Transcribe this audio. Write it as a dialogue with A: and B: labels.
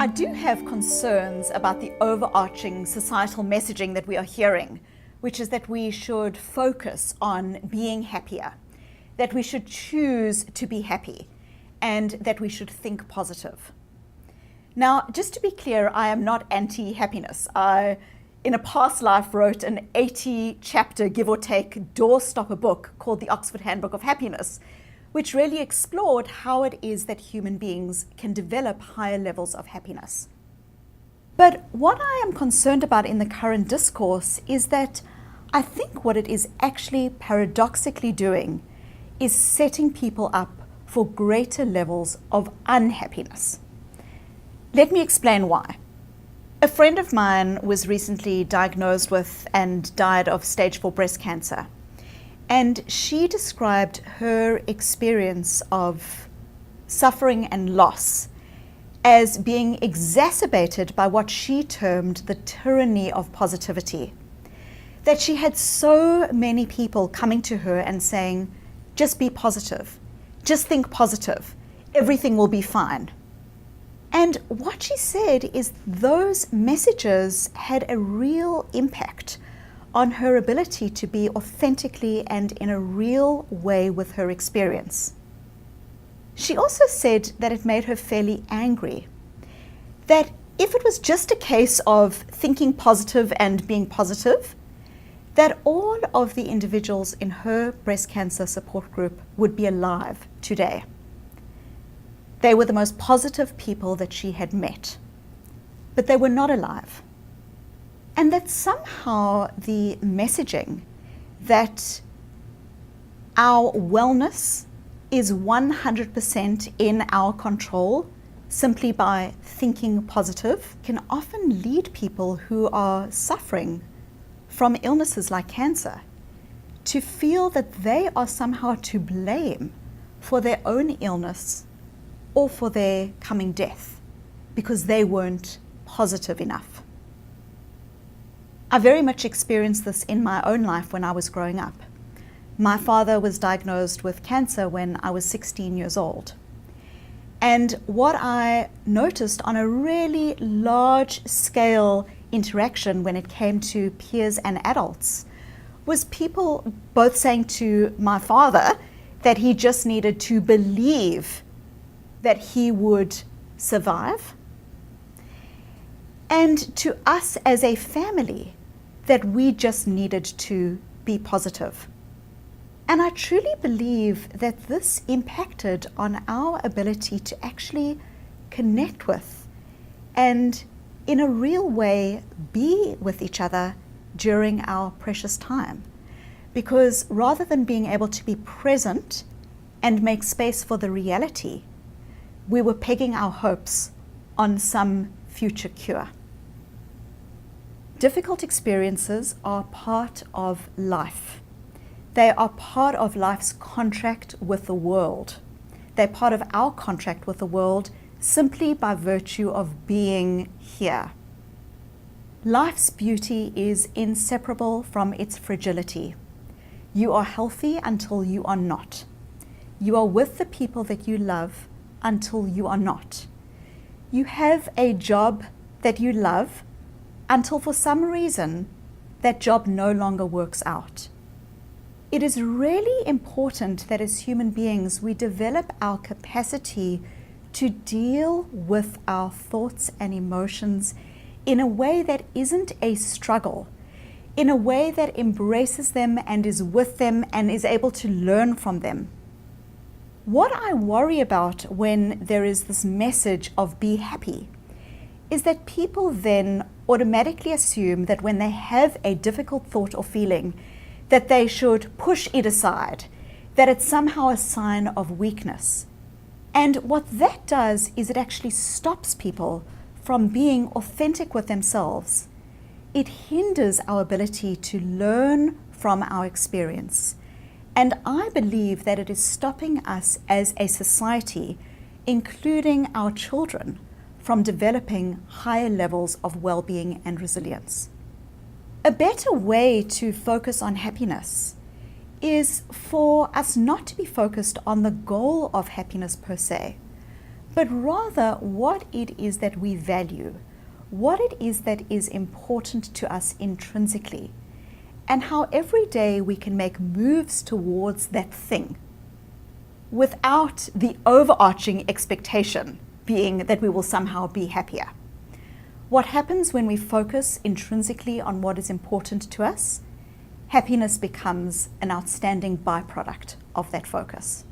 A: I do have concerns about the overarching societal messaging that we are hearing, which is that we should focus on being happier, that we should choose to be happy, and that we should think positive. Now, just to be clear, I am not anti-happiness. I, in a past life, wrote an 80-chapter, give or take, doorstopper book called the Oxford Handbook of Happiness, which really explored how it is that human beings can develop higher levels of happiness. But what I am concerned about in the current discourse is that I think what it is actually paradoxically doing is setting people up for greater levels of unhappiness. Let me explain why. A friend of mine was recently diagnosed with and died of stage 4 breast cancer. And she described her experience of suffering and loss as being exacerbated by what she termed the tyranny of positivity. That she had so many people coming to her and saying, just be positive, just think positive, everything will be fine. And what she said is those messages had a real impact on her ability to be authentically and in a real way with her experience. She also said that it made her fairly angry, that if it was just a case of thinking positive and being positive, that all of the individuals in her breast cancer support group would be alive today. They were the most positive people that she had met, but they were not alive. And that somehow the messaging that our wellness is 100% in our control simply by thinking positive can often lead people who are suffering from illnesses like cancer to feel that they are somehow to blame for their own illness or for their coming death because they weren't positive enough. I very much experienced this in my own life when I was growing up. My father was diagnosed with cancer when I was 16 years old. And what I noticed on a really large scale interaction when it came to peers and adults was people both saying to my father that he just needed to believe that he would survive, and to us as a family that we just needed to be positive. And I truly believe that this impacted on our ability to actually connect with and in a real way be with each other during our precious time. Because rather than being able to be present and make space for the reality, we were pegging our hopes on some future cure. Difficult experiences are part of life. They are part of life's contract with the world. They're part of our contract with the world simply by virtue of being here. Life's beauty is inseparable from its fragility. You are healthy until you are not. You are with the people that you love until you are not. You have a job that you love until for some reason that job no longer works out. It is really important that as human beings we develop our capacity to deal with our thoughts and emotions in a way that isn't a struggle, in a way that embraces them and is with them and is able to learn from them. What I worry about when there is this message of be happy is that people then automatically assume that when they have a difficult thought or feeling, that they should push it aside, that it's somehow a sign of weakness. And what that does is it actually stops people from being authentic with themselves. It hinders our ability to learn from our experience. And I believe that it is stopping us as a society, including our children, from developing higher levels of well-being and resilience. A better way to focus on happiness is for us not to be focused on the goal of happiness per se, but rather what it is that we value, what it is that is important to us intrinsically, and how every day we can make moves towards that thing without the overarching expectation being that we will somehow be happier. What happens when we focus intrinsically on what is important to us? Happiness becomes an outstanding byproduct of that focus.